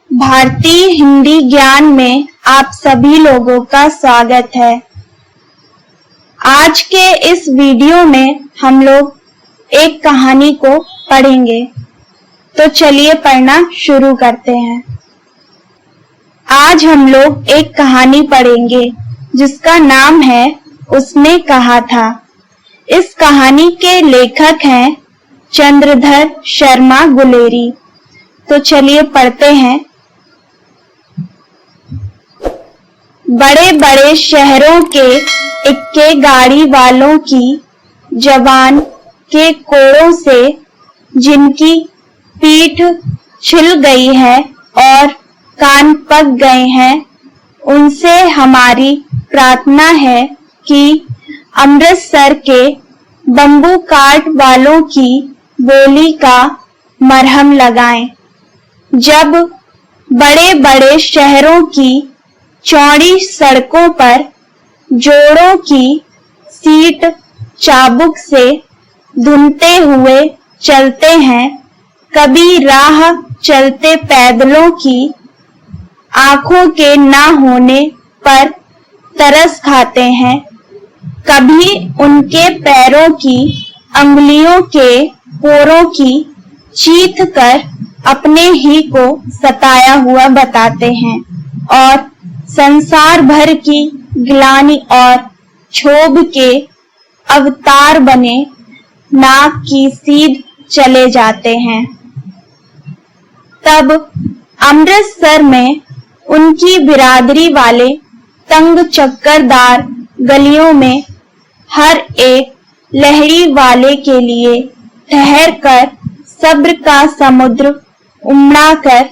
भारतीय हिंदी ज्ञान में आप सभी लोगों का स्वागत है। आज के इस वीडियो में हम लोग एक कहानी को पढ़ेंगे, तो चलिए पढ़ना शुरू करते हैं। आज हम लोग एक कहानी पढ़ेंगे जिसका नाम है उसने कहा था। इस कहानी के लेखक हैं चंद्रधर शर्मा गुलेरी। तो चलिए पढ़ते हैं। बड़े बड़े शहरों के इक्के गाड़ी वालों की जबान के कोड़ों से जिनकी पीठ छिल गई है और कान पक गए हैं, उनसे हमारी प्रार्थना है कि अमृतसर के बम्बू काट वालों की बोली का मरहम लगाएं। जब बड़े बड़े शहरों की चौड़ी सड़कों पर जोड़ों की सीट चाबुक से धुनते हुए चलते हैं, कभी राह चलते पैदलों की आंखों के ना होने पर तरस खाते हैं, कभी उनके पैरों की अंगुलियों के पोरों की चीथ कर अपने ही को सताया हुआ बताते हैं और संसार भर की ग्लानि और क्षोभ के अवतार बने नाक की सीध चले जाते हैं। तब अमृतसर में उनकी बिरादरी वाले तंग चक्करदार गलियों में हर एक लहरी वाले के लिए ठहर कर सब्र का समुद्र उमड़ा कर,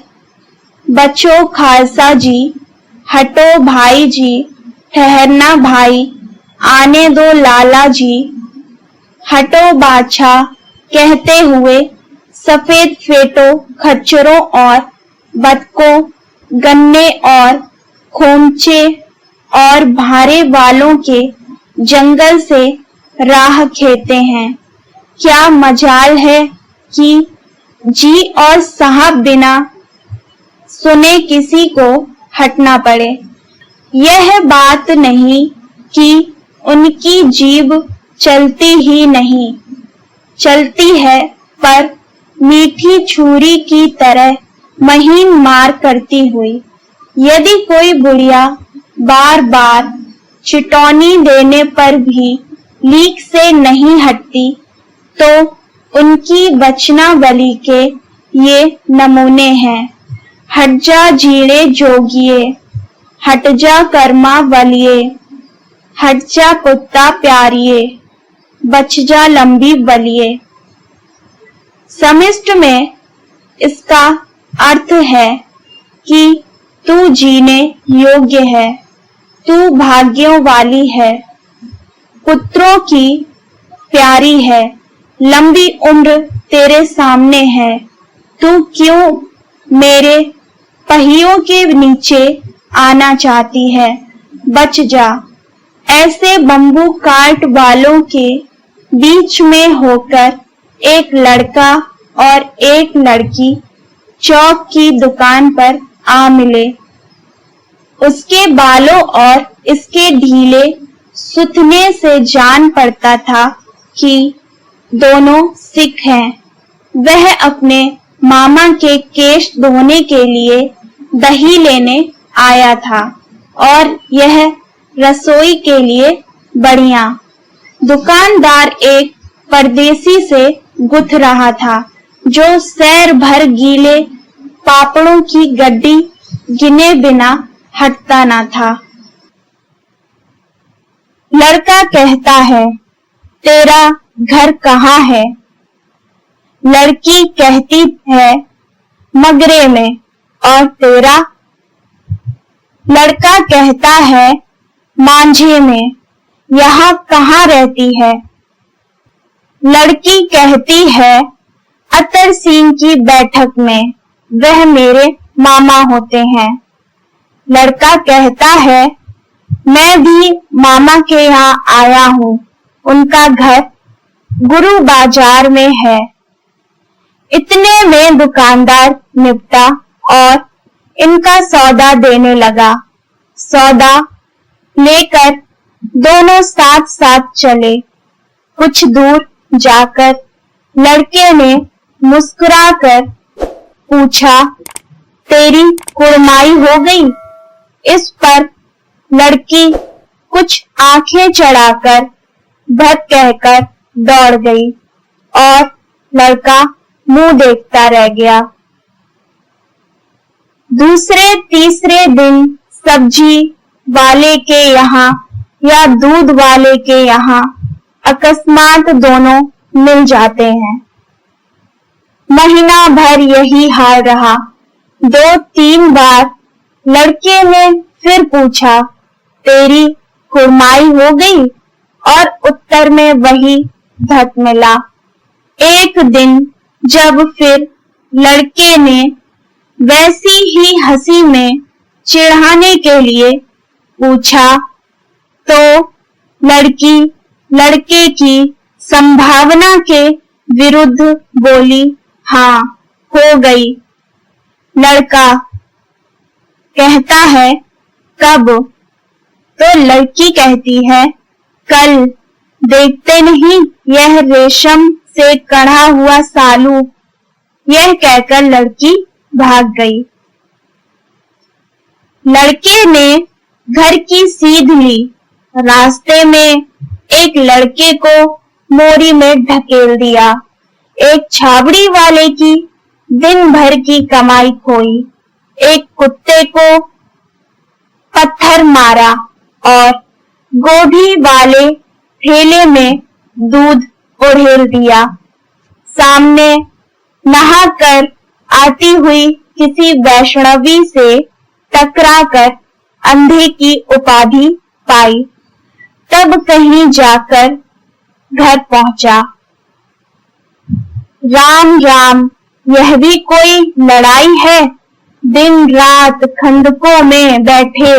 बचो खालसा जी, हटो भाई जी, ठहरना भाई, आने दो लाला जी, हटो बादशाह कहते हुए सफेद फेटो खच्चरों और बतकों, गन्ने और खोमचे और भारे वालों के जंगल से राह खेते हैं। क्या मजाल है कि जी और साहब बिना सुने किसी को हटना पड़े। यह बात नहीं कि उनकी जीभ चलती ही नहीं, चलती है, पर मीठी छुरी की तरह महीन मार करती हुई। यदि कोई बुढ़िया बार बार चिटौनी देने पर भी लीक से नहीं हटती, तो उनकी वचनावली के ये नमूने हैं। हट जा जीणे जोगिए, हट जा कर्मा वलिए, हट जा कुत्ता प्यारिए, बच जा लंबी बलिए। समिष्ट में इसका अर्थ है कि तू जीने योग्य है, तू भाग्यों वाली है, पुत्रों की प्यारी है, लंबी उम्र तेरे सामने है, तू क्यों मेरे पहियों के नीचे आना चाहती है, बच जा। ऐसे बम्बू काट वालों के बीच में होकर एक लड़का और एक लड़की चौक की दुकान पर आ मिले। उसके बालों और इसके ढीले सुथने से जान पड़ता था कि दोनों सिख हैं। वह अपने मामा के केश धोने के लिए दही लेने आया था और यह रसोई के लिए बढ़िया। दुकानदार एक परदेसी से गुथ रहा था जो सैर भर गीले पापड़ों की गड्डी गिने बिना हटता न था। लड़का कहता है, तेरा घर कहाँ है? लड़की कहती है, मगरे में। और तेरा? लड़का कहता है, मांझे में। यहाँ कहाँ रहती है? लड़की कहती है, अतर सिंह की बैठक में, वह मेरे मामा होते हैं। लड़का कहता है, मैं भी मामा के यहाँ आया हूँ, उनका घर गुरु बाजार में है। इतने में दुकानदार निपटा और इनका सौदा देने लगा। सौदा लेकर दोनों साथ साथ चले। कुछ दूर जाकर लड़के ने मुस्कुराकर पूछा, तेरी कुड़माई हो गई? इस पर लड़की कुछ आंखें चढ़ाकर धत कहकर दौड़ गई और लड़का मुंह देखता रह गया। दूसरे तीसरे दिन सब्जी वाले के यहाँ या दूध वाले के यहाँ अकस्मात दोनों मिल जाते हैं। महीना भर यही हाल रहा। 2-3 बार लड़के ने फिर पूछा, तेरी कुड़माई हो गई? और उत्तर में वही धत मिला। एक दिन जब फिर लड़के ने वैसी ही हंसी में चिढ़ाने के लिए पूछा, तो लड़की लड़के की संभावना के विरुद्ध बोली, हाँ हो गई। लड़का कहता है, कब? तो लड़की कहती है, कल। देखते नहीं यह रेशम से कढ़ा हुआ सालू। यह कहकर लड़की भाग गई। लड़के ने घर की सीध ली। रास्ते में एक लड़के को मोरी में ढकेल दिया। एक छाबड़ी वाले की दिन भर की कमाई खोई। एक कुत्ते को पत्थर मारा और गोभी वाले ठेले में दूध उड़ेल दिया। सामने नहाकर आती हुई किसी वैष्णवी से टकराकर अंधे की उपाधि पाई। तब कहीं जाकर घर पहुंचा। राम राम, यह भी कोई लड़ाई है? दिन रात खंडकों में बैठे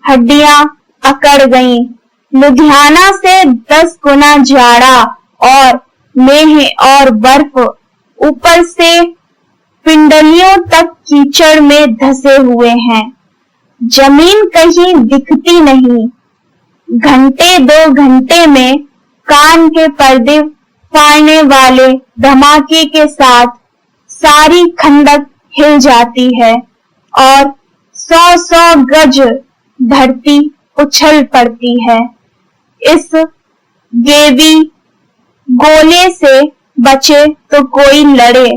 हड्डियां अकड़ गईं। लुधियाना से 10 गुना जाड़ा और मेह और बर्फ, ऊपर से पिंडलियों तक कीचड़ में धसे हुए हैं। जमीन कहीं दिखती नहीं। घंटे 2 घंटे में कान के पर्दे फाड़ने वाले धमाके के साथ सारी खंडक हिल जाती है और 100-100 गज धरती उछल पड़ती है। इस गेवी गोले से बचे तो कोई लड़े।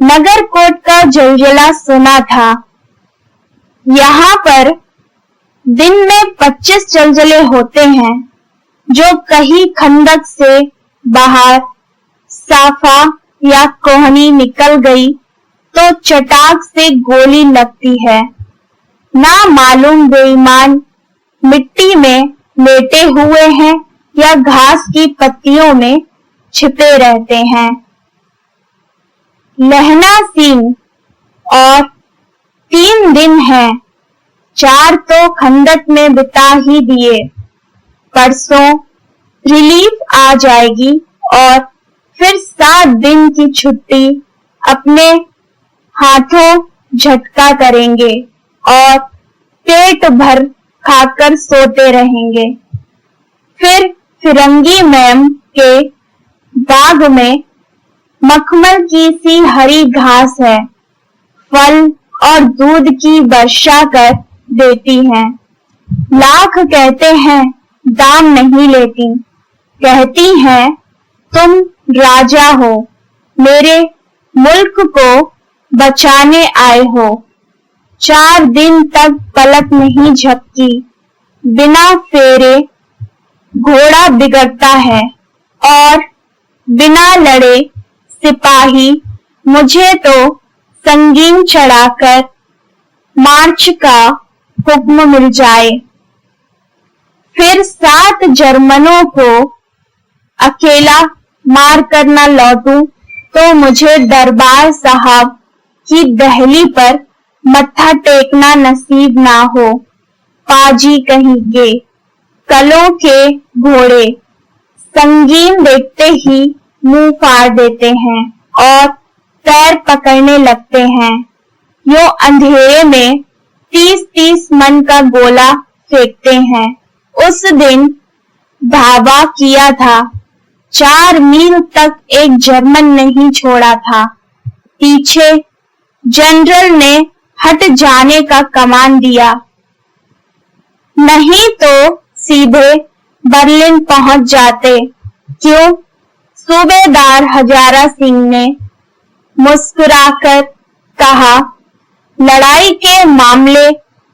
नगरकोट का जलजला सुना था। यहाँ पर दिन में 25 जलजले होते हैं। जो कहीं खंडक से बाहर साफा या कोहनी निकल गई तो चटाक से गोली लगती है। ना मालूम बेईमान मिट्टी में लेटे हुए हैं या घास की पत्तियों में छिपे रहते हैं। लहना सीन और 3 दिन हैं। 4 तो खंडक में बिता ही दिए। परसों रिलीफ आ जाएगी और फिर 7 दिन की छुट्टी अपने हाथों झटका करेंगे और पेट भर खाकर सोते रहेंगे। फिर फिरंगी मैम के बाग में मखमल की सी हरी घास है। फल और दूध की वर्षा कर देती हैं। लाख कहते हैं, दाम नहीं लेती। कहती हैं, तुम राजा हो, मेरे मुल्क को बचाने आए हो। 4 दिन तक पलक नहीं झपकी। बिना फेरे घोड़ा बिगड़ता है और बिना लड़े सिपाही मुझे तो संगीन चढ़ाकर मार्च का हुक्म मिल जाए। फिर 7 जर्मनों को अकेला मार कर न लौटूं तो मुझे दरबार साहब की दहली पर मत्था टेकना नसीब ना हो। पाजी कहेंगे, कलों के घोड़े संगीन देखते ही मुंह फाड़ देते हैं और पैर पकड़ने लगते हैं। यो अंधेरे में 30-30 मन का गोला फेंकते हैं। उस दिन धावा किया था, 4 मील तक एक जर्मन नहीं छोड़ा था। पीछे जनरल ने हट जाने का कमान दिया, नहीं तो सीधे बर्लिन पहुंच जाते। क्यों? सूबेदार हजारा सिंह ने मुस्कुराकर कहा, लड़ाई के मामले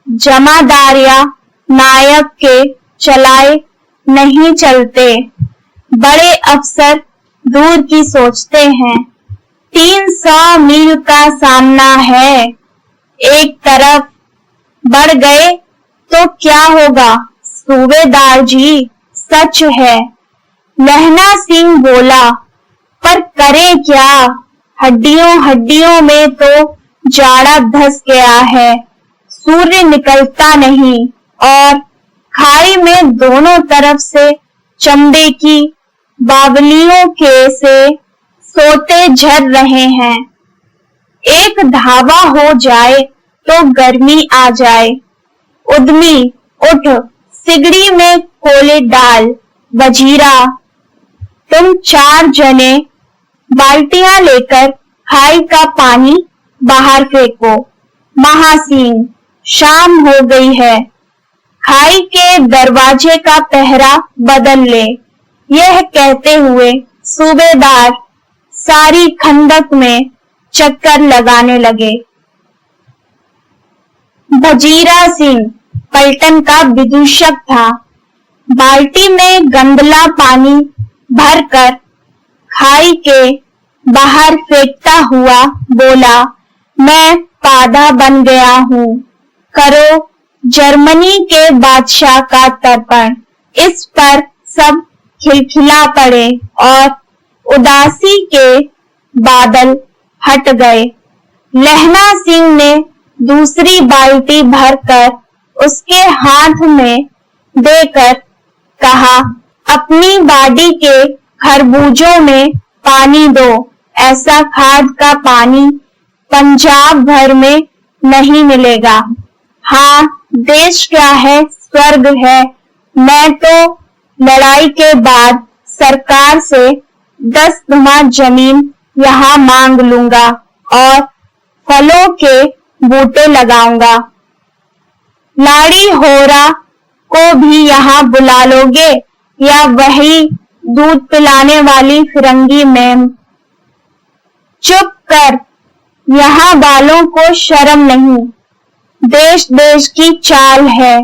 जमादार या नायक के चलाए नहीं चलते। बड़े अफसर दूर की सोचते हैं। 300 मील का सामना है। एक तरफ बढ़ गए तो क्या होगा सूबेदार जी, सच है। लहना सिंह बोला, पर करे क्या? हड्डियों में तो जाड़ा धस गया है। सूर्य निकलता नहीं और खाई में दोनों तरफ से चमड़े की बावलियों के से सोते झर रहे हैं। एक धावा हो जाए तो गर्मी आ जाए। उद्यमी उठ, सिगड़ी में कोले डाल। वजीरा, तुम 4 जने बाल्टियां लेकर खाई का पानी बाहर फेंको। महासिंह, शाम हो गई है, खाई के दरवाजे का पहरा बदल ले। यह कहते हुए सूबेदार सारी खंदक में चक्कर लगाने लगे। वजीरा सिंह पलटन का विदूषक था। बाल्टी में गंदला पानी भरकर खाई के बाहर फेंकता हुआ बोला, मैं पादा बन गया हूँ। करो जर्मनी के बादशाह का तर्पण। इस पर सब खिलखिला पड़े और उदासी के बादल हट गए। लहना सिंह ने दूसरी बाल्टी भरकर उसके हाथ में देकर कहा, अपनी बाडी के खरबूजों में पानी दो। ऐसा खाद का पानी पंजाब भर में नहीं मिलेगा। हाँ, देश क्या है, स्वर्ग है। मैं तो लड़ाई के बाद सरकार से 10 धुमा जमीन यहाँ मांग लूंगा और फलों के बूटे लगाऊंगा। लाड़ी होरा को भी यहाँ बुला लोगे या वही दूध पिलाने वाली फिरंगी मैम? चुप कर, यहाँ वालों को शर्म नहीं। देश देश की चाल है।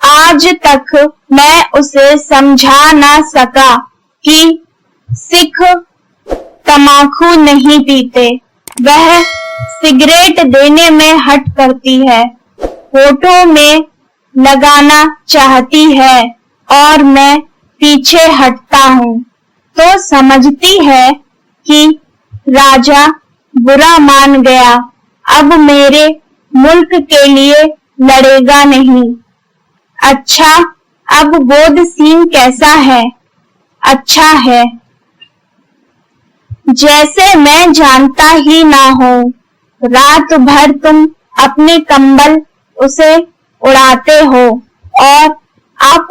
आज तक मैं उसे समझा ना सका कि सिख तमाकू नहीं पीते। वह सिगरेट देने में हट करती है, होठों में लगाना चाहती है और मैं पीछे हटता हूँ तो समझती है कि राजा बुरा मान गया, अब मेरे मुल्क के लिए लड़ेगा नहीं। अच्छा, अब बोध सिंह कैसा है? अच्छा है, जैसे मैं जानता ही ना हूँ। रात भर तुम अपने कंबल उसे उड़ाते हो और आप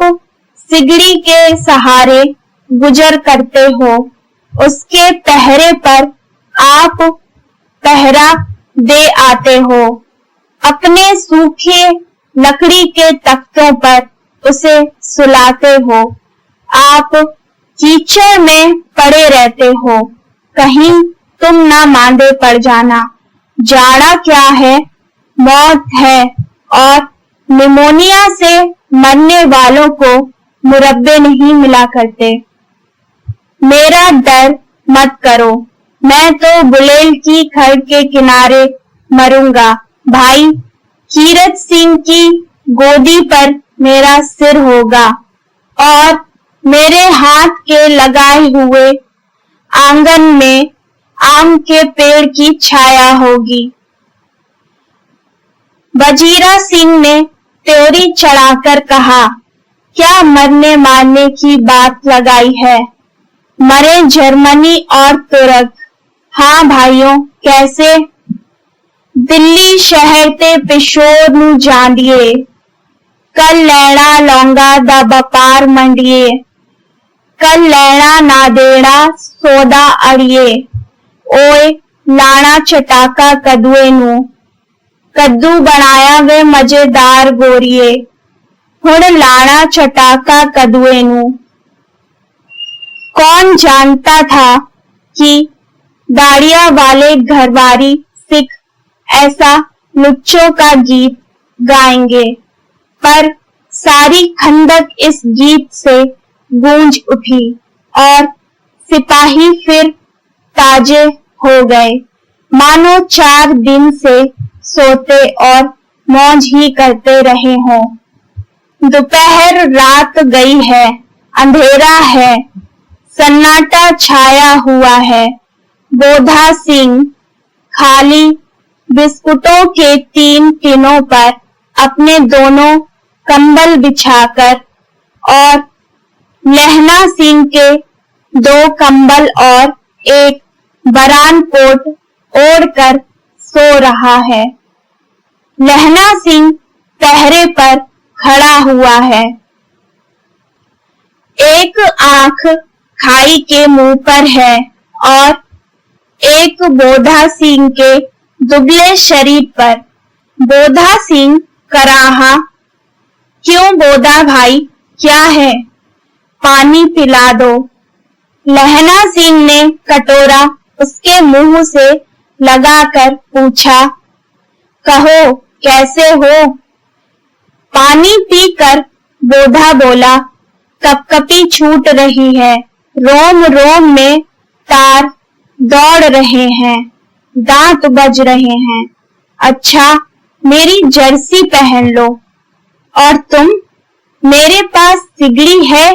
सिगड़ी के सहारे गुजर करते हो। उसके पहरे पर आप पहरा दे आते हो। अपने सूखे लकड़ी के तख्तों पर उसे सुलाते हो। आप कीचड़ में पड़े रहते हो, कहीं तुम ना मांदे पड़ जाना। जाड़ा क्या है, मौत है और निमोनिया से मरने वालों को मुरब्बे नहीं मिला करते। मेरा डर मत करो, मैं तो बुलेल की खड़ के किनारे मरूंगा। भाई कीरत सिंह की गोदी पर मेरा सिर होगा और मेरे हाथ के लगाए हुए आंगन में आम के पेड़ की छाया होगी। वजीरा सिंह ने त्योरी चढ़ाकर कहा, क्या मरने मारने की बात लगाई है? मरे जर्मनी और तुर्क। हाँ भाइयों, कैसे ਦਿੱਲੀ ਸ਼ਹਿਰ ਤੇ ਪਿਸ਼ੋਰ ਨੂੰ ਜਾਂਦੀਏ, ਕੱਲ ਲੈਣਾ ਲੌਂਗਾ ਦਾ ਵਪਾਰ ਮੰਡੀਏ, ਕੱਲ ਲੈਣਾ ਨਾ ਦੇਣਾ ਸੌਦਾ ਅੜੀਏ, ਓਏ ਲਾਣਾ ਚਟਾਕਾ ਕਦੂਏ ਨੂੰ, ਕੱਦੂ ਬਣਾਇਆ ਵੇ ਮਜ਼ੇਦਾਰ ਗੋਰੀਏ, ਹੁਣ लाना चटाका कदुए नू। कौन जानता था कि दाड़िया वाले घरवारी सिख ऐसा लुच्चों का गीत गाएंगे, पर सारी खंदक इस गीत से गूंज उठी और सिपाही फिर ताजे हो गए, मानो 4 दिन से सोते और मौज ही करते रहे हों। दोपहर रात गई है, अंधेरा है, सन्नाटा छाया हुआ है। बोधा सिंह खाली बिस्कुटों के 3 टिनों पर अपने दोनों कंबल बिछाकर और लहना सिंह के 2 कंबल और एक बरान कोट ओढ़कर सो रहा है। लहना सिंह पहरे पर खड़ा हुआ है। एक आंख खाई के मुंह पर है और एक बोधा सिंह के दुबले शरीर पर। बोधा सिंह कराहा, क्यों बोधा भाई, क्या है? पानी पिला दो। लहना सिंह ने कटोरा उसके मुंह से लगाकर पूछा, कहो कैसे हो? पानी पीकर बोधा बोला, कपकपी छूट रही है, रोम रोम में तार दौड़ रहे हैं, दांत बज रहे हैं। अच्छा मेरी जर्सी पहन लो। और तुम? मेरे पास सिगड़ी है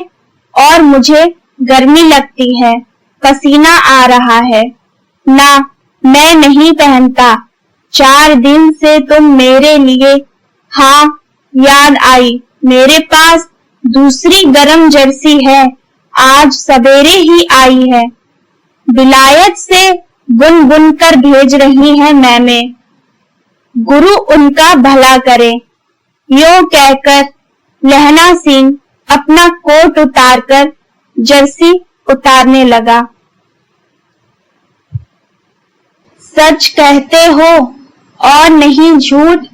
और मुझे गर्मी लगती है, पसीना आ रहा है। ना, मैं नहीं पहनता। 4 दिन से तुम मेरे लिए। हाँ याद आई, मेरे पास दूसरी गरम जर्सी है, आज सवेरे ही आई है, विलायत से बुन बुन कर भेज रही हैं मैमें, गुरु उनका भला करे। यो कहकर लहना सिंह अपना कोट उतारकर जर्सी उतारने लगा। सच कहते हो और नहीं झूठ,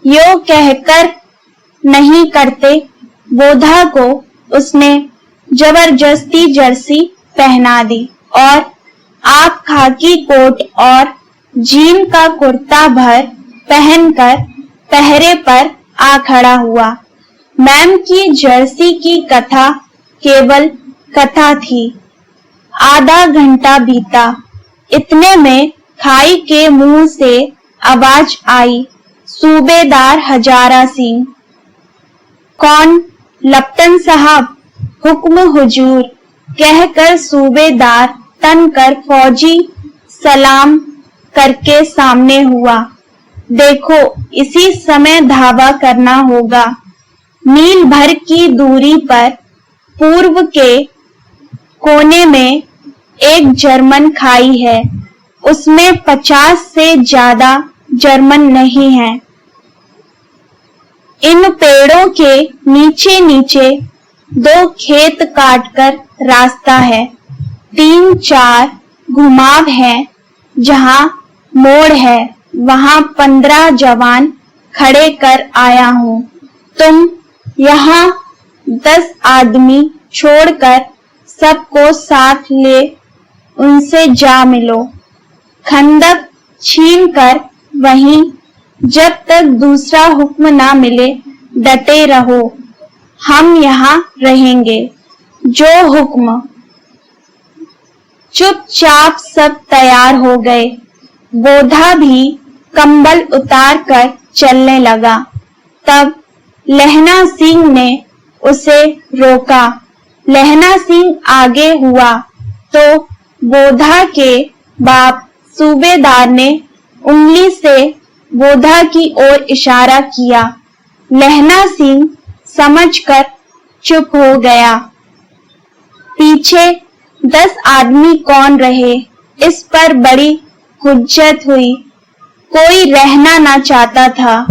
यो कहकर नहीं करते बोधा को उसने जबरदस्ती जर्सी पहना दी और आप खाकी कोट और जीन का कुर्ता भर पहनकर पहरे पर आ खड़ा हुआ। मैम की जर्सी की कथा केवल कथा थी। आधा घंटा बीता, इतने में खाई के मुंह से आवाज आई, सूबेदार हजारा सिंह। कौन? लप्टन साहब, हुक्म हुजूर, कहकर सूबेदार तनकर फौजी सलाम करके सामने हुआ। देखो इसी समय धावा करना होगा। मील भर की दूरी पर पूर्व के कोने में एक जर्मन खाई है, उसमें 50 से ज्यादा जर्मन नहीं हैं। इन पेड़ों के नीचे नीचे 2 खेत काटकर रास्ता है, 3-4 घुमाव है, जहां मोड़ है वहां 15 जवान खड़े कर आया हूं। तुम यहाँ 10 आदमी छोड़कर सबको साथ ले उनसे जा मिलो। खंदक छीनकर वहीं जब तक दूसरा हुक्म ना मिले डटे रहो, हम यहाँ रहेंगे। जो हुक्म। चुपचाप सब तैयार हो गए। बोधा भी कंबल उतार कर चलने लगा। तब लहना सिंह ने उसे रोका। लहना सिंह आगे हुआ तो बोधा के बाप सूबेदार ने उंगली से बोधा की ओर इशारा किया। लहना सिंह समझकर चुप हो गया। पीछे 10 आदमी कौन रहे, इस पर बड़ी हुज्जत हुई। कोई रहना ना चाहता था।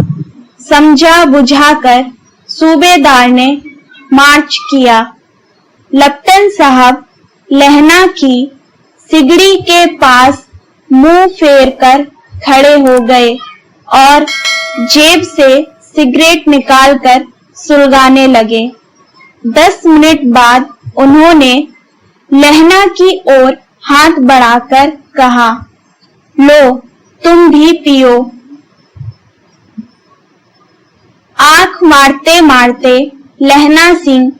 समझा बुझाकर सूबेदार ने मार्च किया। लेफ्टिनेंट साहब लहना की सिगड़ी के पास मुंह फेर कर खड़े हो गए और जेब से सिगरेट निकालकर सुलगाने लगे। 10 मिनट बाद उन्होंने लहना की ओर हाथ बढ़ाकर कहा, लो तुम भी पियो। आंख मारते मारते लहना सिंह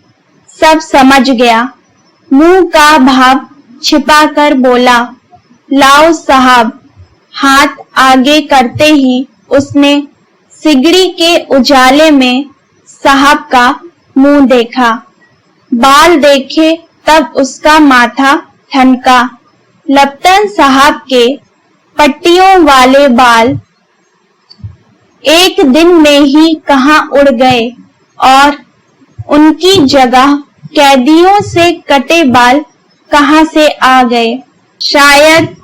सब समझ गया। मुंह का भाव छिपाकर बोला, लाओ साहब। हाथ आगे करते ही उसने सिगड़ी के उजाले में साहब का मुंह देखा। बाल देखे तब उसका माथा ठनका। लेफ्टिनेंट साहब के पट्टियों वाले बाल एक दिन में ही कहां उड़ गए और उनकी जगह कैदियों से कटे बाल कहां से आ गए। शायद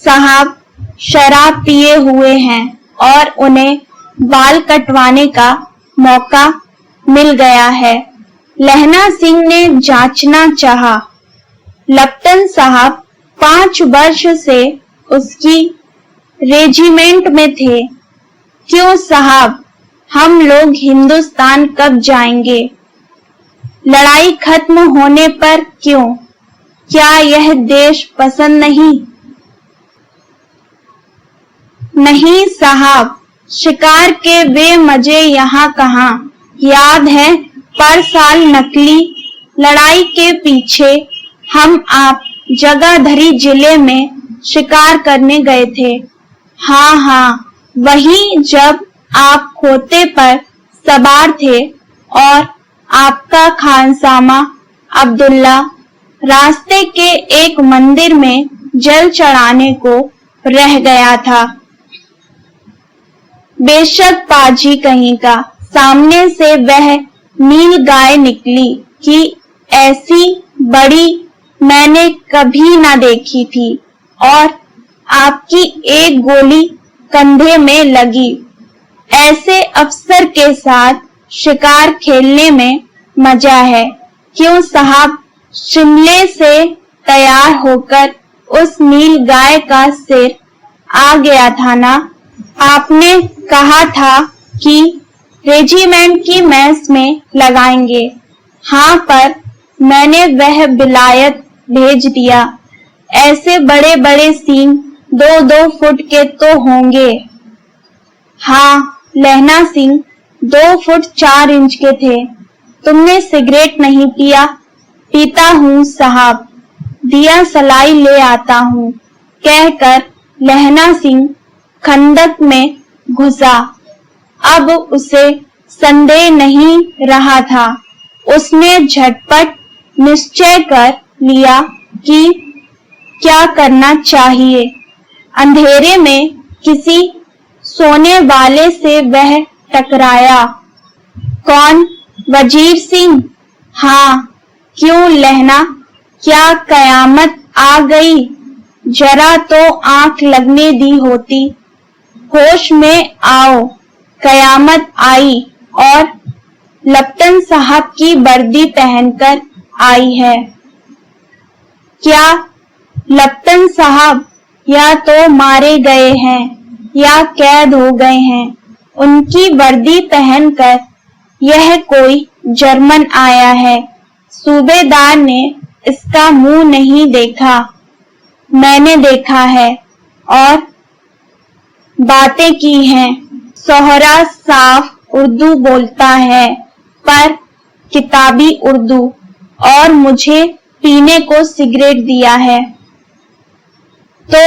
साहब शराब पिए हुए हैं और उन्हें बाल कटवाने का मौका मिल गया है। लहना सिंह ने जांचना चाहा। लेफ्टिनेंट साहब 5 वर्ष से उसकी रेजिमेंट में थे। क्यों साहब, हम लोग हिंदुस्तान कब जाएंगे? लड़ाई खत्म होने पर क्यों? क्या यह देश पसंद नहीं? नहीं साहब, शिकार के वे मजे यहाँ कहाँ। याद है पर साल नकली लड़ाई के पीछे हम आप जगाधरी जिले में शिकार करने गए थे। हाँ, वही जब आप खोते पर सवार थे और आपका खानसामा अब्दुल्ला रास्ते के एक मंदिर में जल चढ़ाने को रह गया था। बेशक पाजी कहीं का, सामने से वह नील गाय निकली कि ऐसी बड़ी मैंने कभी ना देखी थी और आपकी एक गोली कंधे में लगी। ऐसे अफसर के साथ शिकार खेलने में मजा है। क्यों साहब, शिमले से तैयार होकर उस नील गाय का सिर आ गया था ना। आपने कहा था कि रेजिमेंट की मैस में लगाएंगे। हाँ, पर मैंने वह विलायत भेज दिया। ऐसे बड़े बड़े सींग 2-2 फुट के तो होंगे। हाँ, लहना सिंह 2 फुट 4 इंच के थे। तुमने सिगरेट नहीं पिया? पीता हूँ साहब, दिया सलाई ले आता हूँ, कहकर लहना सिंह खंदक में घुसा। अब उसे संदेह नहीं रहा था। उसने झटपट निश्चय कर लिया कि क्या करना चाहिए। अंधेरे में किसी सोने वाले से वह टकराया। कौन? वजीर सिंह? हाँ। क्यों लहना, क्या कयामत आ गई? जरा तो आंख लगने दी होती। होश में आओ। कयामत आई और लेफ्टिनेंट साहब की वर्दी पहनकर आई है। क्या लेफ्टिनेंट साहब या तो मारे गए हैं या कैद हो गए हैं। उनकी वर्दी पहनकर यह कोई जर्मन आया है। सूबेदार ने इसका मुंह नहीं देखा, मैंने देखा है और बातें की हैं। सोहरा साफ उर्दू बोलता है, पर किताबी उर्दू, और मुझे पीने को सिगरेट दिया है। तो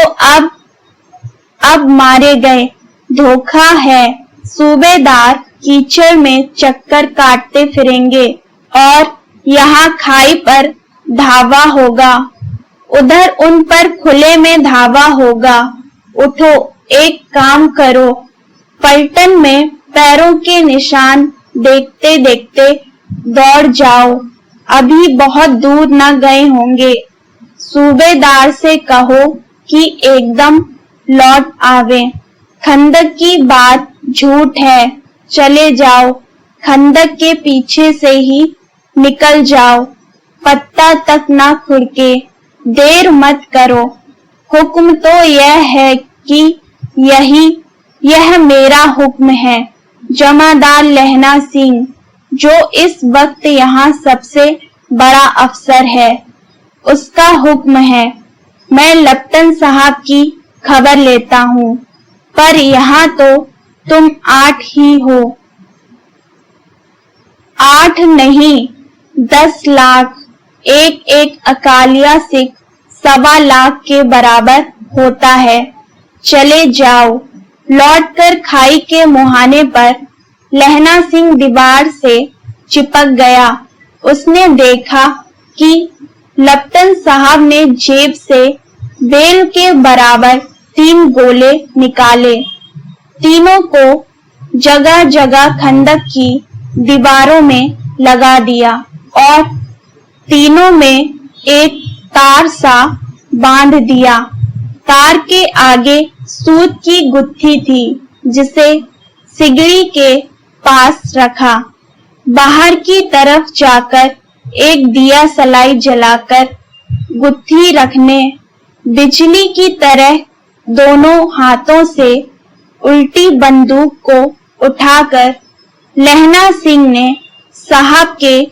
अब मारे गए। धोखा है। सूबेदार कीचड़ में चक्कर काटते फिरेंगे और यहाँ खाई पर धावा होगा, उधर उन पर खुले में धावा होगा। उठो, एक काम करो, पलटन में पैरों के निशान देखते देखते दौड़ जाओ। अभी बहुत दूर न गए होंगे। सूबेदार से कहो कि एकदम लौट आवे। खंदक की बात झूठ है, चले जाओ, खंदक के पीछे से ही निकल जाओ, पत्ता तक ना खुरके, देर मत करो। हुक्म तो यह है कि यह मेरा हुक्म है। जमादार लहना सिंह, जो इस वक्त यहाँ सबसे बड़ा अफसर है, उसका हुक्म है। मैं लप्टन साहब की खबर लेता हूँ, पर यहाँ तो तुम 8 ही हो। 8 नहीं, 10 लाख, एक अकालिया सिख 1.25 लाख के बराबर होता है। चले जाओ। लौटकर खाई के मुहाने पर लहना सिंह दीवार से चिपक गया। उसने देखा कि लप्टन साहब ने जेब से बेल के बराबर 3 गोले निकाले। तीनों को जगह जगह खंदक की दीवारों में लगा दिया और तीनों में एक तार सा बांध दिया। तार के आगे सूत की गुत्थी थी, जिसे सिगड़ी के पास रखा। बाहर की तरफ जाकर एक दिया सलाई जलाकर गुत्थी रखने, बिजली की तरह दोनों हाथों से उल्टी बंदूक को उठाकर लहना सिंह ने साहब के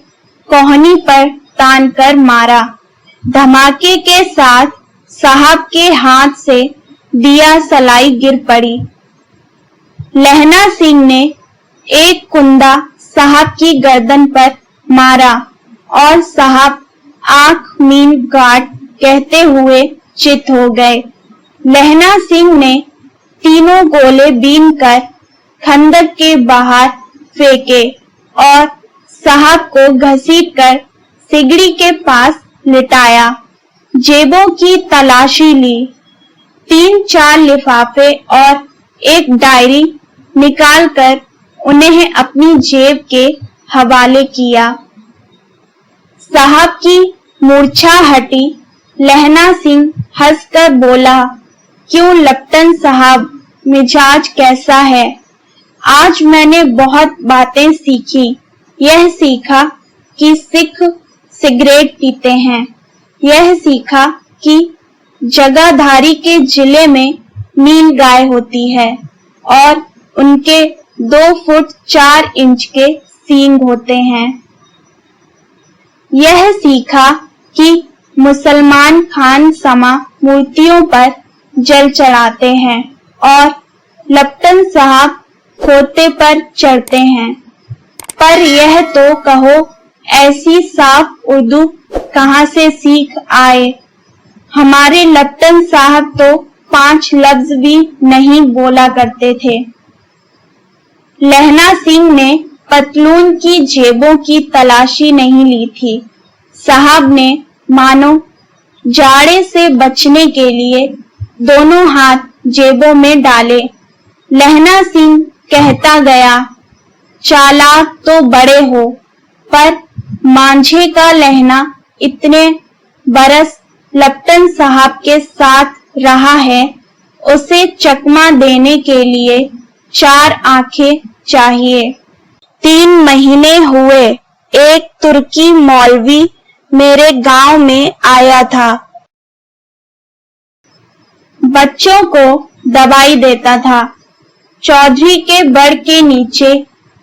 कोहनी पर तान कर मारा। धमाके के साथ साहब के हाथ से दिया सलाई गिर पड़ी। लहना सिंह ने एक कुंदा साहब की गर्दन पर मारा और साहब आंख मीन गाट कहते हुए चित हो गए। लहना सिंह ने तीनों गोले बीन कर खंदक के बाहर फेंके और साहब को घसीटकर सिगड़ी के पास लिटाया। जेबों की तलाशी ली। 3-4 लिफाफे और एक डायरी निकालकर उन्हें अपनी जेब के हवाले किया। साहब की मूर्छा हटी। लहना सिंह हंसकर बोला, क्यों लप्टन साहब, मिजाज कैसा है? आज मैंने बहुत बातें सीखी। यह सीखा कि सिख सिगरेट पीते हैं। यह सीखा कि जगाधारी के जिले में नील गाय होती है और उनके 2 फुट 4 इंच के सींग होते हैं। यह सीखा कि मुसलमान खान समा मूर्तियों पर जल चढ़ाते हैं और लप्टन साहब खोते पर चढ़ते हैं। पर यह तो कहो, ऐसी साफ उर्दू कहाँ से सीख आए? हमारे लप्टन साहब तो 5 लफ्ज भी नहीं बोला करते थे। लहना सिंह ने पतलून की जेबों की तलाशी नहीं ली थी। साहब ने मानो जाड़े से बचने के लिए दोनों हाथ जेबों में डाले। लहना सिंह कहता गया, चालाक तो बड़े हो, पर मांझे का लहना इतने बरस लप्टन साहब के साथ रहा है, उसे चकमा देने के लिए 4 आंखें चाहिए। 3 महीने हुए, एक तुर्की मौलवी मेरे गांव में आया था। बच्चों को दवाई देता था। चौधरी के बड़ के नीचे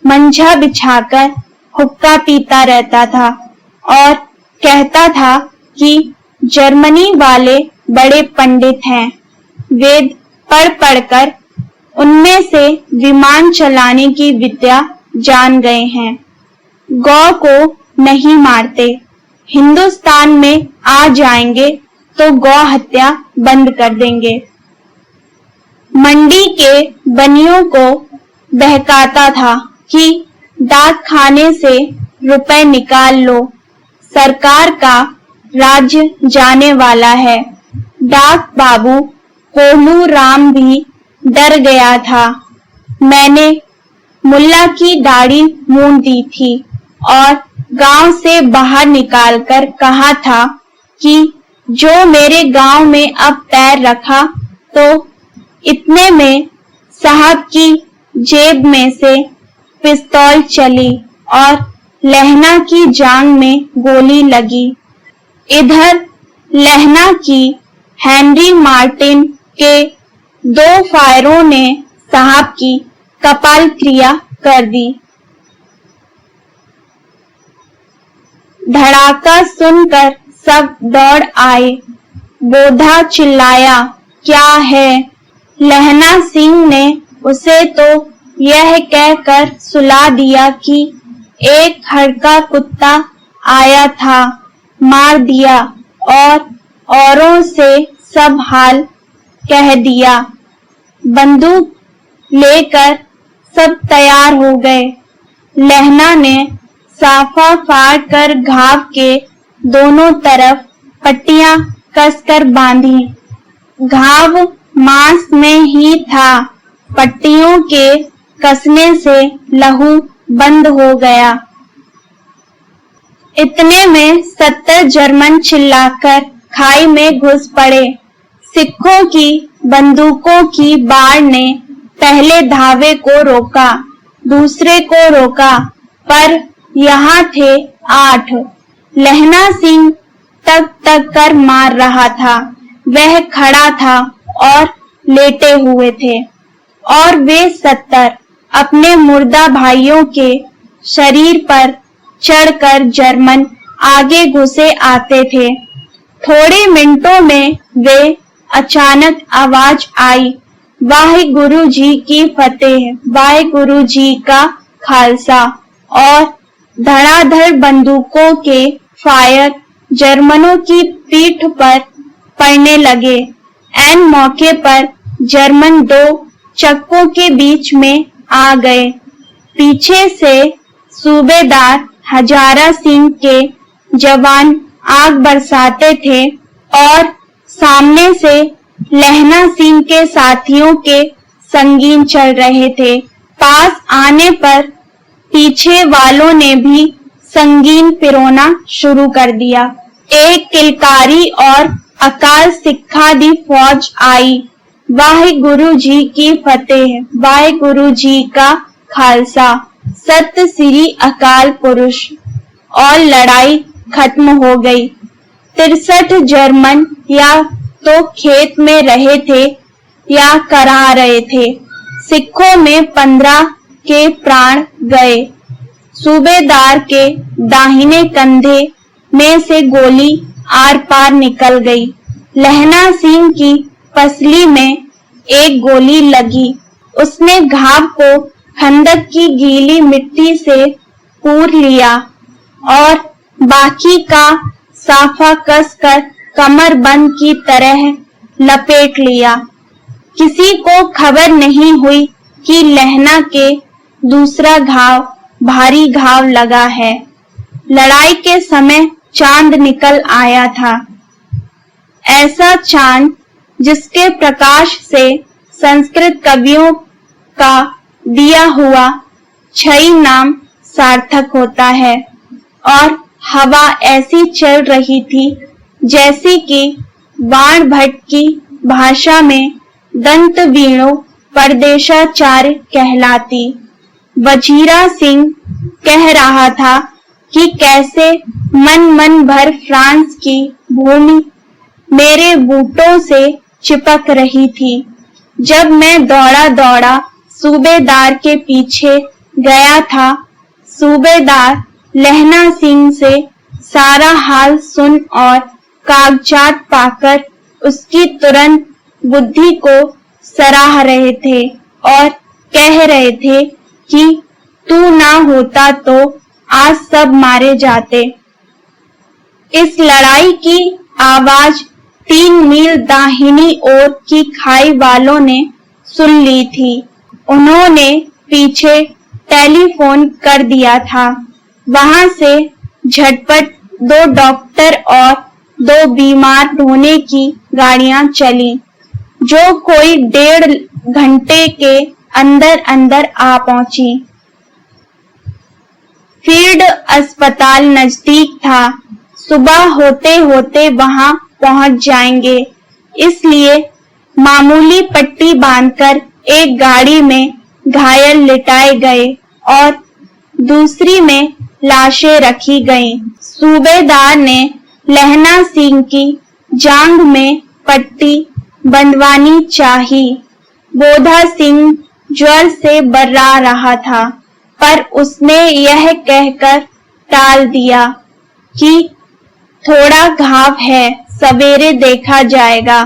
मंझा बिछाकर हुक्का पीता रहता था और कहता था कि जर्मनी वाले बड़े पंडित हैं। वेद पढ़ पढ़कर उनमें से विमान चलाने की विद्या जान गए हैं। गौ को नहीं मारते। हिंदुस्तान में आ जाएंगे तो गौ हत्या बंद कर देंगे। मंडी के बनियों को बहकाता था कि डाक खाने से रुपए निकाल लो, सरकार का राज्य जाने वाला है। डाक बाबू कोल्लू राम भी डर गया था। मैंने मुल्ला की दाढ़ी मूंड दी थी और गांव से बाहर निकालकर कहा था कि जो मेरे गांव में अब पैर रखा तो इतने में उसकी जेब में से पिस्तौल चली और लहना की जांघ में गोली लगी। इधर लहना की हेनरी मार्टिन के 2 फायरों ने साहब की कपाल क्रिया कर दी। धड़ाका सुनकर सब दौड़ आए। बोधा चिल्लाया, क्या है? लहना सिंह ने उसे तो यह कहकर सुला दिया कि एक हड़का कुत्ता आया था, मार दिया, और औरों से सब हाल कह दिया। बंदूक लेकर सब तैयार हो गए। लहना ने साफा फाड़ कर घाव के दोनों तरफ पट्टियां कसकर बांधी। घाव मांस में ही था। पट्टियों के कसने से लहू बंद हो गया। इतने में 70 जर्मन चिल्लाकर खाई में घुस पड़े। सिखों की बंदूकों की बाढ़ ने पहले धावे को रोका, दूसरे को रोका, पर यहाँ थे 8। लहना सिंह तक तक कर मार रहा था। वह खड़ा था और लेटे हुए थे, और वे 70 अपने मुर्दा भाइयों के शरीर पर चढ़कर जर्मन आगे घुसे आते थे। थोड़े मिनटों में वे अचानक आवाज आई, वाहिगुरु जी की फतेह, वाहिगुरु जी का खालसा, और धड़ाधड़ बंदूकों के फायर जर्मनों की पीठ पर पड़ने लगे। ऐन मौके पर जर्मन 2 चक्कों के बीच में आ गए। पीछे से सूबेदार हजारा सिंह के जवान आग बरसाते थे और सामने से लहना सिंह के साथियों के संगीन चल रहे थे। पास आने पर पीछे वालों ने भी संगीन पिरोना शुरू कर दिया। एक किलकारी और अकाल सिक्खा दी फौज आई। वाहिगुरु जी की फतेह, वाहिगुरु जी का खालसा, सत्य श्री अकाल पुरुष, और लड़ाई खत्म हो गई। 63 जर्मन या तो खेत में रहे थे या करा रहे थे। सिखों में 15 के प्राण गए। सूबेदार के दाहिने कंधे में से गोली आर पार निकल गई। लहना सिंह की पसली में एक गोली लगी। उसने घाव को खंदक की गीली मिट्टी से पूर लिया और बाकी का साफा कसकर कमर बंद की तरह लपेट लिया। किसी को खबर नहीं हुई कि लहना के दूसरा घाव भारी घाव लगा है। लड़ाई के समय चांद निकल आया था। ऐसा चांद जिसके प्रकाश से संस्कृत कवियों का दिया हुआ छई नाम सार्थक होता है, और हवा ऐसी चल रही थी जैसी कि बाण भट्ट की भाषा में दंत वीणो परदेशाचार्य कहलाती। वजीरा सिंह कह रहा था कि कैसे मन भर फ्रांस की भूमि मेरे बूटों से चिपक रही थी। जब मैं दौड़ा दौड़ा सूबेदार के पीछे गया था, सूबेदार लहना सिंह से सारा हाल सुन और कागजात पाकर उसकी तुरंत बुद्धि को सराह रहे थे और कह रहे थे कि तू ना होता तो आज सब मारे जाते। इस लड़ाई की आवाज 3 मील दाहिनी ओर की खाई वालों ने सुन ली थी। उन्होंने पीछे टेलीफोन कर दिया था। वहां से झटपट 2 डॉक्टर और 2 बीमार ढोने की गाड़ियां चली, जो कोई 1.5 घंटे के अंदर अंदर आ पहुंची। फील्ड अस्पताल नजदीक था। सुबह होते होते वहां पहुंच जाएंगे, इसलिए मामूली पट्टी बांधकर एक गाड़ी में घायल लिटाए गए और दूसरी में लाशें रखी गईं। सूबेदार ने लहना सिंह की जांघ में पट्टी बंधवानी चाही। बोधा सिंह ज्वर से बर्रा रहा था, पर उसने यह कहकर टाल दिया कि थोड़ा घाव है, सवेरे देखा जाएगा।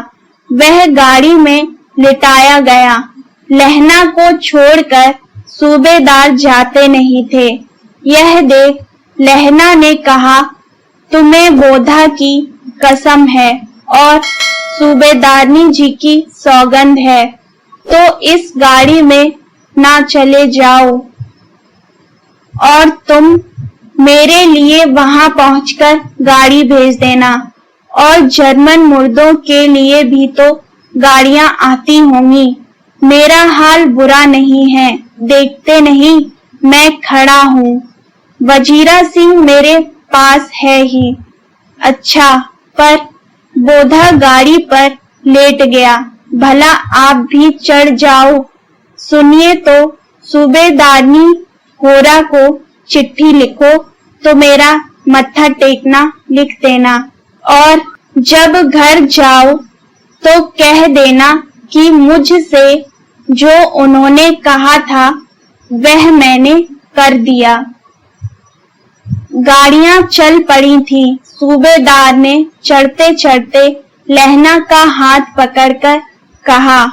वह गाड़ी में लिटाया गया। लहना को छोड़कर सूबेदार जाते नहीं थे। यह देख लहना ने कहा, तुम्हें बोधा की कसम है और सूबेदारनी जी की सौगंध है, तो इस गाड़ी में ना चले जाओ और तुम मेरे लिए वहां पहुंचकर गाड़ी भेज देना। और जर्मन मुर्दों के लिए भी तो गाड़ियां आती होंगी। मेरा हाल बुरा नहीं है, देखते नहीं मैं खड़ा हूँ। वजीरा सिंह मेरे पास है ही। अच्छा, पर बोधा गाड़ी पर लेट गया। भला आप भी चढ़ जाओ। सुनिए तो, सूबेदारनी होरा को चिट्ठी लिखो तो मेरा मत्था टेकना लिख देना, और जब घर जाओ तो कह देना कि मुझसे जो उन्होंने कहा था वह मैंने कर दिया। गाड़ियां चल पड़ी थीं। सूबेदार ने चढ़ते चढ़ते लहना का हाथ पकड़कर कहा,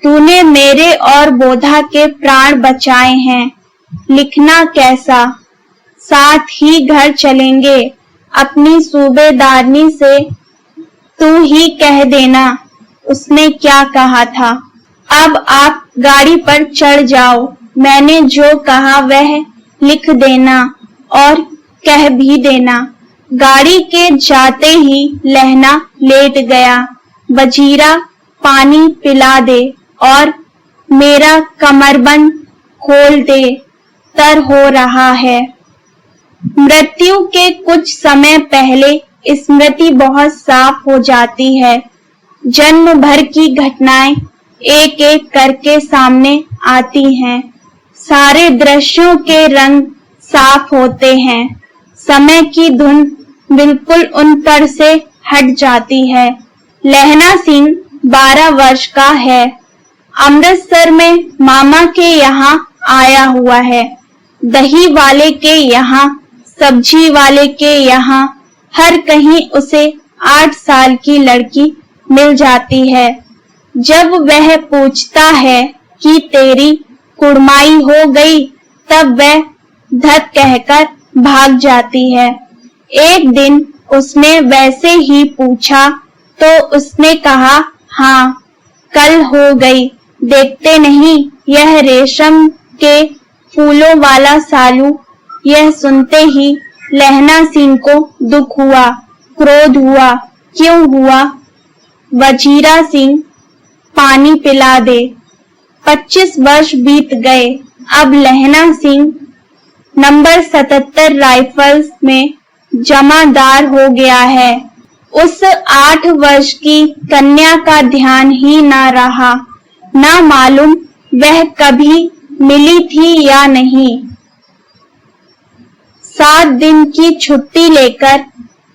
तूने मेरे और बोधा के प्राण बचाए हैं। लिखना कैसा? साथ ही घर चलेंगे। अपनी सूबेदारनी से तू ही कह देना उसने क्या कहा था। अब आप गाड़ी पर चढ़ जाओ। मैंने जो कहा वह लिख देना और कह भी देना। गाड़ी के जाते ही लहना लेट गया। वजीरा पानी पिला दे और मेरा कमरबंद खोल दे, तर हो रहा है। मृत्यु के कुछ समय पहले स्मृति बहुत साफ हो जाती है। जन्म भर की घटनाएं एक एक करके सामने आती हैं। सारे दृश्यों के रंग साफ होते हैं। समय की धुन बिल्कुल उन पर से हट जाती है। लहना सिंह 12 वर्ष का है। अमृतसर में मामा के यहाँ आया हुआ है। दही वाले के यहाँ, सब्जी वाले के यहाँ, हर कहीं उसे 8 साल की लड़की मिल जाती है। जब वह पूछता है कि तेरी कुड़माई हो गई, तब वह धत कहकर भाग जाती है। एक दिन उसने वैसे ही पूछा तो उसने कहा, हाँ, कल हो गई। देखते नहीं यह रेशम के फूलों वाला सालू। यह सुनते ही लहना सिंह को दुख हुआ, क्रोध हुआ। क्यों हुआ? वजीरा सिंह, पानी पिला दे। 25 वर्ष बीत गए। अब लहना सिंह नंबर 77 राइफल्स में जमादार हो गया है। उस 8 वर्ष की कन्या का ध्यान ही न रहा। ना मालूम वह कभी मिली थी या नहीं। 7 दिन की छुट्टी लेकर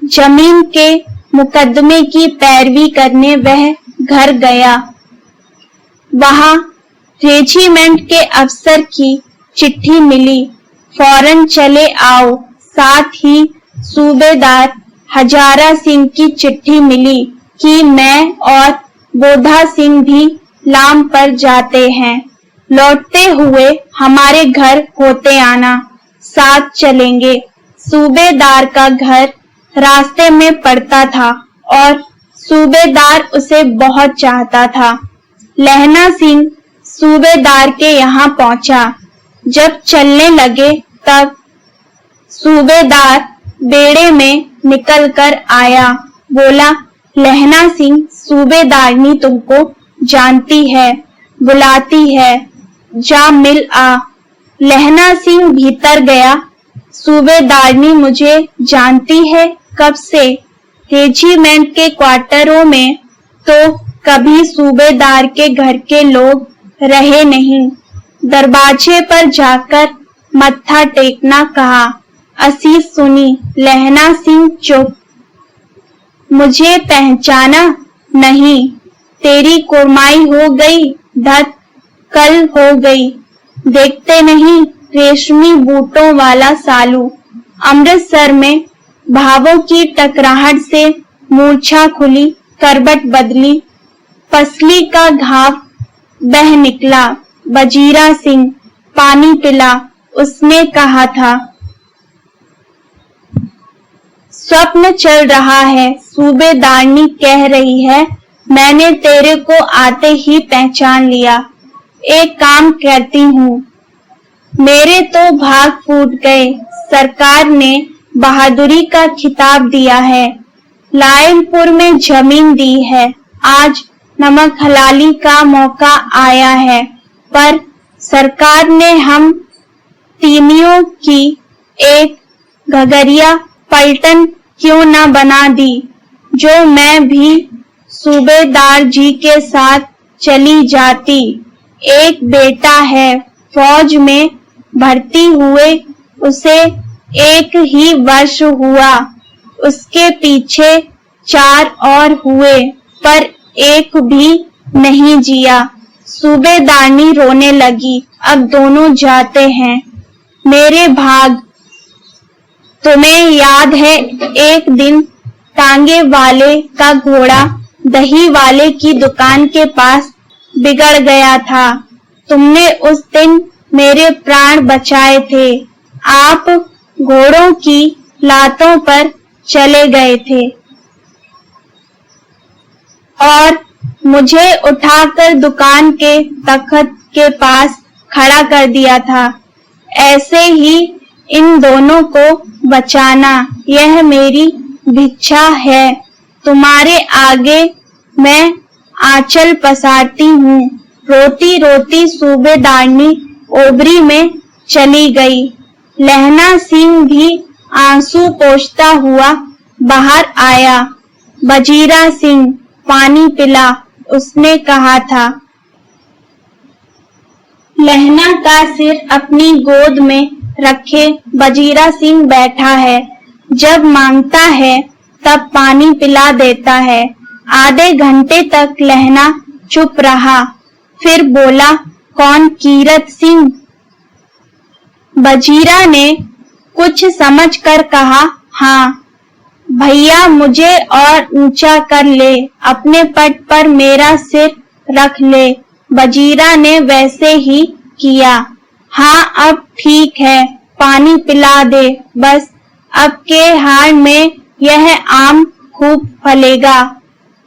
जमीन के मुकदमे की पैरवी करने वह घर गया। वहां रेजिमेंट के अफसर की चिट्ठी मिली, फौरन चले आओ। साथ ही सूबेदार हजारा सिंह की चिट्ठी मिली कि मैं और बोधा सिंह भी लाम पर जाते हैं। लौटते हुए हमारे घर होते आना, साथ चलेंगे। सूबेदार का घर रास्ते में पड़ता था और सूबेदार उसे बहुत चाहता था। लहना सिंह सूबेदार के यहाँ पहुंचा। जब चलने लगे तब सूबेदार बेड़े में निकल कर आया। बोला, लहना सिंह, सूबेदारनी तुमको जानती है, बुलाती है, जा मिल आ। लहना सिंह भीतर गया। सूबेदारनी मुझे जानती है? कब से? रेजिमेंट के क्वार्टरों में तो कभी सूबेदार के घर के लोग रहे नहीं। दरवाजे पर जाकर मत्था टेकना कहा। असी सुनी। लहना सिंह चुप। मुझे पहचाना नहीं? तेरी कुर्माई हो गई। धत, कल हो गई। देखते नहीं रेशमी बूटों वाला सालू। अमृतसर में भावों की टकराहट से मूर्छा खुली, करवट बदली, पसली का घाव बह निकला। वजीरा सिंह, पानी पिला, उसने कहा था। स्वप्न चल रहा है। सूबेदारनी कह रही है, मैंने तेरे को आते ही पहचान लिया। एक काम करती हूँ। मेरे तो भाग फूट गए। सरकार ने बहादुरी का खिताब दिया है। लायलपुर में जमीन दी है। आज नमक हलाली का मौका आया है, पर सरकार ने हम तीमियों की एक घगरिया पलटन क्यों न बना दी, जो मैं भी सूबेदार जी के साथ चली जाती। एक बेटा है, फौज में भर्ती हुए उसे 1 ही वर्ष हुआ। उसके पीछे 4 और हुए, पर एक भी नहीं जिया। सूबेदारनी रोने लगी। अब दोनों जाते हैं। मेरे भाग। तुम्हें याद है एक दिन टांगे वाले का घोड़ा दही वाले की दुकान के पास बिगड़ गया था। तुमने उस दिन मेरे प्राण बचाए थे। आप घोड़ों की लातों पर चले गए थे और मुझे उठाकर दुकान के तख्त के पास खड़ा कर दिया था। ऐसे ही इन दोनों को बचाना, यह मेरी भिक्षा है। तुम्हारे आगे मैं आंचल पसारती हूँ। रोती रोती सूबेदारनी ओबरी में चली गई। लहना सिंह भी आंसू पोंछता हुआ बाहर आया। वजीरा सिंह, पानी पिला, उसने कहा था। लहना का सिर अपनी गोद में रखे वजीरा सिंह बैठा है। जब मांगता है तब पानी पिला देता है। आधे घंटे तक लहना चुप रहा, फिर बोला, कौन? कीरत सिंह। वजीरा ने कुछ समझकर कहा, हाँ। भैया, मुझे और ऊंचा कर ले, अपने पट पर मेरा सिर रख ले। वजीरा ने वैसे ही किया। हाँ, अब ठीक है, पानी पिला दे बस। अब के हाड़ में यह आम खूब फलेगा।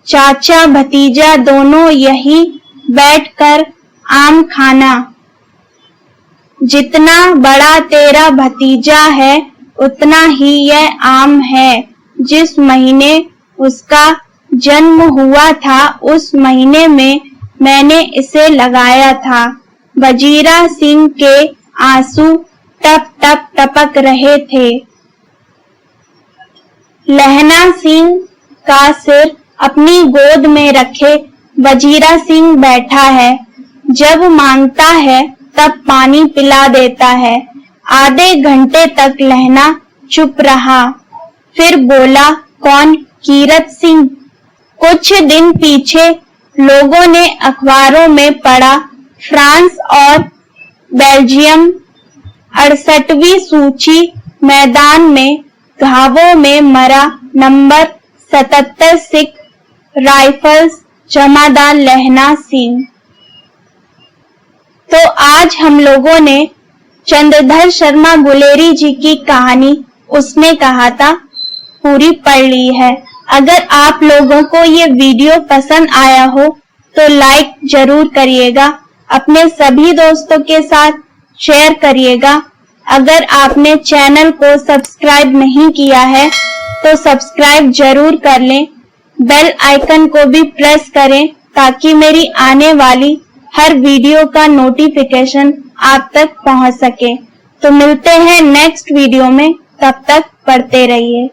चाचा भतीजा दोनों यही बैठकर आम खाना। जितना बड़ा तेरा भतीजा है उतना ही यह आम है। जिस महीने उसका जन्म हुआ था उस महीने में मैंने इसे लगाया था। वजीरा सिंह के आंसू टप टप टपक रहे थे। लहना सिंह का सिर अपनी गोद में रखे वजीरा सिंह बैठा है। जब मांगता है तब पानी पिला देता है। आधे घंटे तक लहना चुप रहा, फिर बोला, कौन? कीरत सिंह। कुछ दिन पीछे लोगों ने अखबारों में पढ़ा, फ्रांस और बेल्जियम 68वीं सूची मैदान में घावों में मरा नंबर 77 सिख राइफल्स जमादार लहना सिंह। तो आज हम लोगों ने चंद्रधर शर्मा गुलेरी जी की कहानी उसने कहा था पूरी पढ़ ली है। अगर आप लोगों को ये वीडियो पसंद आया हो तो लाइक जरूर करिएगा, अपने सभी दोस्तों के साथ शेयर करिएगा। अगर आपने चैनल को सब्सक्राइब नहीं किया है तो सब्सक्राइब जरूर कर लें। बेल आइकन को भी प्रेस करें ताकि मेरी आने वाली हर वीडियो का नोटिफिकेशन आप तक पहुंच सके। तो मिलते हैं नेक्स्ट वीडियो में, तब तक पढ़ते रहिए।